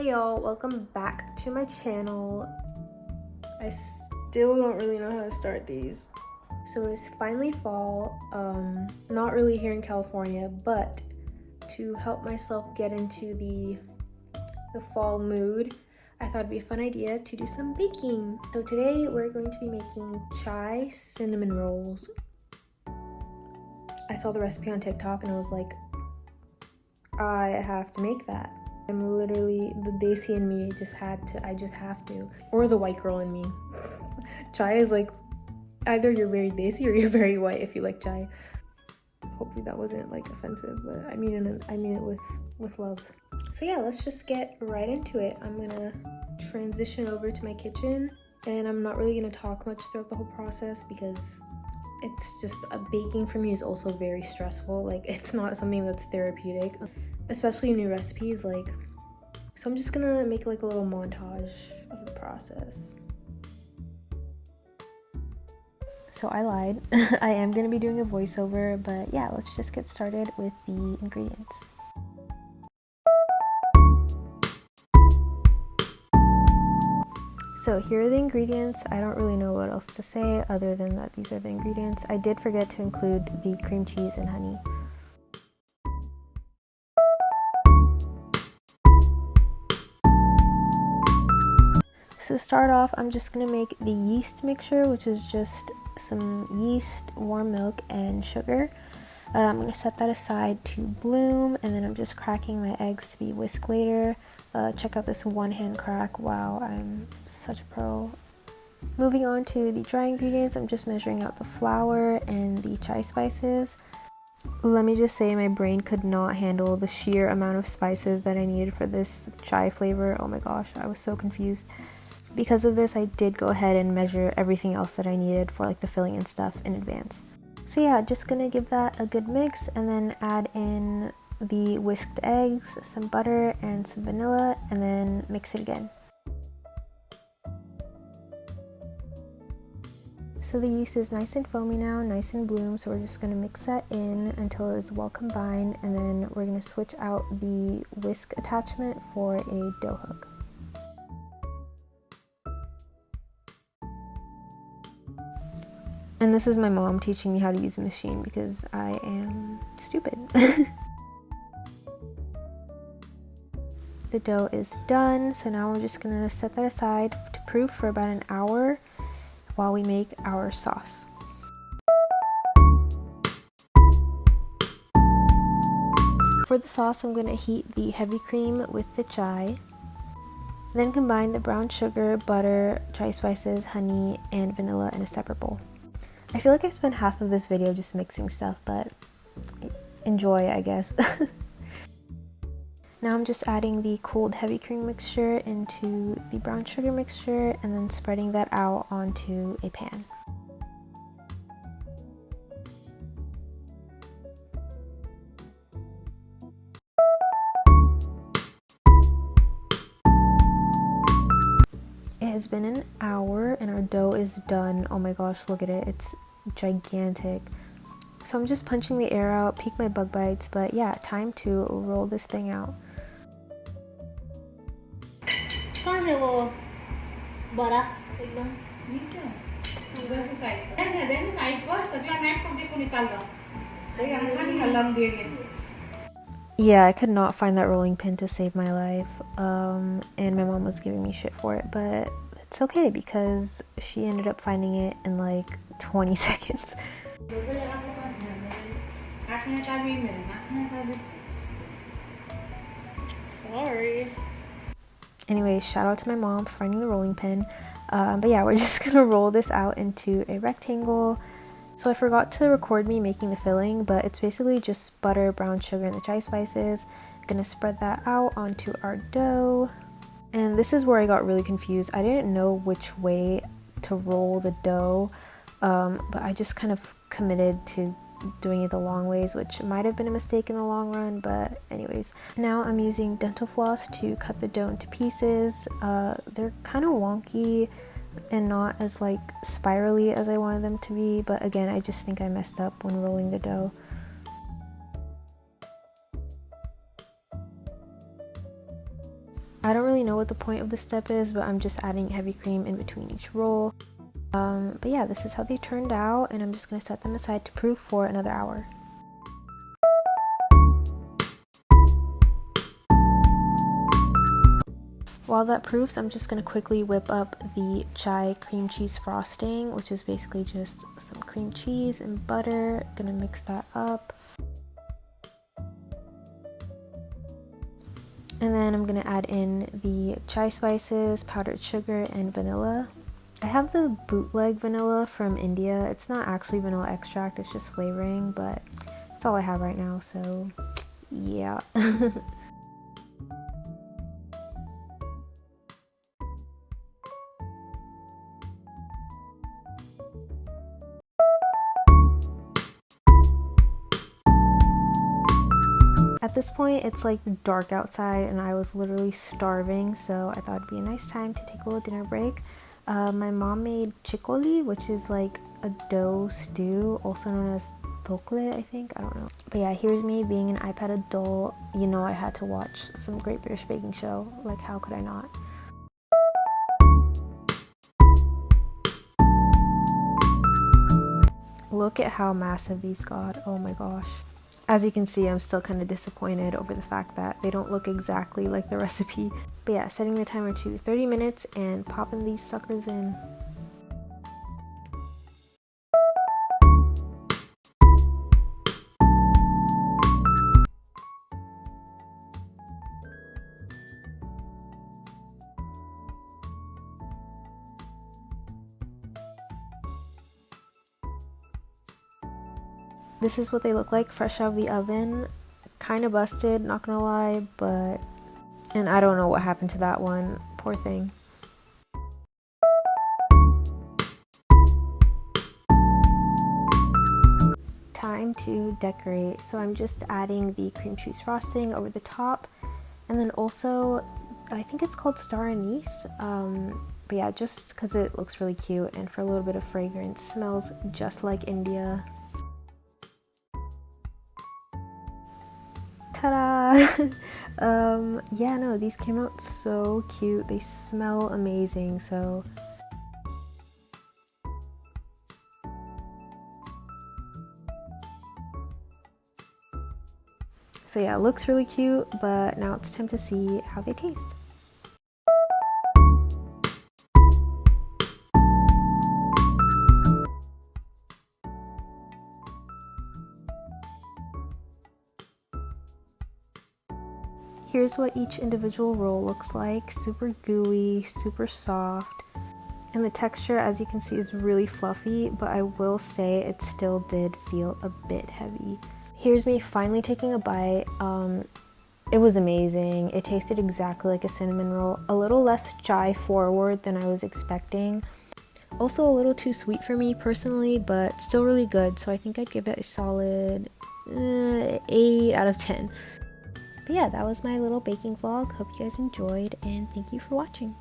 y'all, welcome back to my channel. I still don't really know how to start these. So it's finally fall, not really here in California, but to help myself get into the fall mood, I thought it'd be a fun idea to do some baking. So today we're going to be making chai cinnamon rolls. I saw the recipe on TikTok and I was like, I have to make that. I'm literally, the Desi in me I just have to. Or the white girl in me. Chai is like, either you're very Desi or you're very white if you like chai. Hopefully that wasn't like offensive, but I mean it with love. So yeah, let's just get right into it. I'm gonna transition over to my kitchen, and I'm not really gonna talk much throughout the whole process because it's just, baking for me is also very stressful. Like, it's not something that's therapeutic, especially new recipes. Like, so I'm just gonna make like a little montage of the process. So I lied. I am gonna be doing a voiceover, but yeah, let's just get started with the ingredients. So here are the ingredients. I don't really know what else to say other than that these are the ingredients. I did forget to include the cream cheese and honey. So to start off, I'm just gonna make the yeast mixture, which is just some yeast, warm milk, and sugar. I'm gonna set that aside to bloom, and then I'm just cracking my eggs to be whisked later. Check out this one hand crack. Wow, I'm such a pro. Moving on to the dry ingredients, I'm just measuring out the flour and the chai spices. Let me just say, my brain could not handle the sheer amount of spices that I needed for this chai flavor. Oh my gosh, I was so confused. Because of this, I did go ahead and measure everything else that I needed for like the filling and stuff in advance. So yeah, just gonna give that a good mix and then add in the whisked eggs, some butter, and some vanilla, and then mix it again. So the yeast is nice and foamy now, nice and bloom, so we're just gonna mix that in until it's well combined, and then we're gonna switch out the whisk attachment for a dough hook. And this is my mom teaching me how to use the machine because I am stupid. The dough is done, so now we're just gonna set that aside to proof for about an hour while we make our sauce. For the sauce, I'm gonna heat the heavy cream with the chai, then combine the brown sugar, butter, chai spices, honey, and vanilla in a separate bowl. I feel like I spent half of this video just mixing stuff, but enjoy, I guess. Now I'm just adding the cold heavy cream mixture into the brown sugar mixture and then spreading that out onto a pan. It has been an hour and our dough is done. Oh my gosh, look at it. It's gigantic. So I'm just punching the air out, peek my bug bites, but yeah, time to roll this thing out. Yeah, I could not find that rolling pin to save my life, and my mom was giving me shit for it, but it's okay because she ended up finding it in like 20 seconds. Sorry. Anyway, shout out to my mom for finding the rolling pin. But yeah, we're just gonna roll this out into a rectangle. So I forgot to record me making the filling, but it's basically just butter, brown sugar, and the chai spices. I'm gonna spread that out onto our dough. And this is where I got really confused. I didn't know which way to roll the dough, but I just kind of committed to doing it the long ways, which might have been a mistake in the long run, but anyways. Now I'm using dental floss to cut the dough into pieces. They're kind of wonky and not as like spirally as I wanted them to be, but again, I just think I messed up when rolling the dough. I don't really know what the point of this step is, but I'm just adding heavy cream in between each roll. But yeah, this is how they turned out, and I'm just going to set them aside to proof for another hour. While that proofs, I'm just going to quickly whip up the chai cream cheese frosting, which is basically just some cream cheese and butter. Gonna mix that up. And then I'm gonna add in the chai spices, powdered sugar, and vanilla. I have the bootleg vanilla from India. It's not actually vanilla extract, it's just flavoring, but it's all I have right now, so yeah. At this point, it's like dark outside and I was literally starving, so I thought it'd be a nice time to take a little dinner break. My mom made chikoli, which is like a dough stew, also known as tokle, I think. I don't know. But yeah, here's me being an iPad adult. You know I had to watch some Great British Baking Show. Like, how could I not? Look at how massive these got. Oh my gosh. As you can see, I'm still kind of disappointed over the fact that they don't look exactly like the recipe. But yeah, setting the timer to 30 minutes and popping these suckers in. This is what they look like fresh out of the oven. Kind of busted, not gonna lie, but... And I don't know what happened to that one. Poor thing. Time to decorate. So I'm just adding the cream cheese frosting over the top. And then also, I think it's called star anise. But yeah, just because it looks really cute and for a little bit of fragrance. Smells just like India. Ta-da! Yeah, no, these came out so cute. They smell amazing, so yeah, it looks really cute, but now it's time to see how they taste. Here's what each individual roll looks like. Super gooey, super soft. And the texture, as you can see, is really fluffy, but I will say it still did feel a bit heavy. Here's me finally taking a bite. It was amazing. It tasted exactly like a cinnamon roll. A little less chai forward than I was expecting. Also a little too sweet for me personally, but still really good. So I think I'd give it a solid 8 out of 10. But yeah, that was my little baking vlog. Hope you guys enjoyed, and thank you for watching.